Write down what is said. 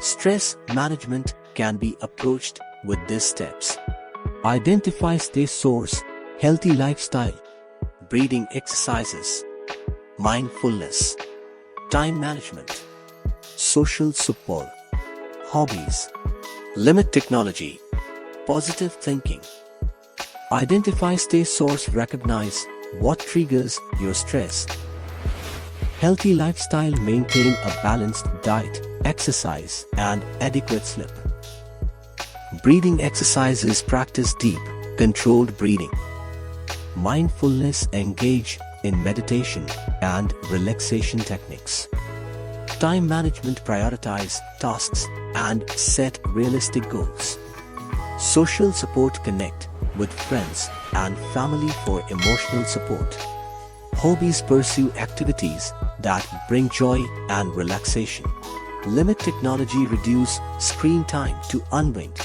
Stress management can be approached with these steps. Identify stress source, healthy lifestyle, breathing exercises, mindfulness, time management, social support, hobbies, limit technology, positive thinking. Identify stress source, recognize what triggers your stress. Healthy lifestyle, maintain a balanced diet, exercise, and adequate sleep. Breathing exercises, practice deep, controlled breathing. Mindfulness, engage in meditation and relaxation techniques. Time management, prioritize tasks and set realistic goals. Social support, connect with friends and family for emotional support. Hobbies, pursue activities that bring joy and relaxation. Limit technology, reduce screen time to unwind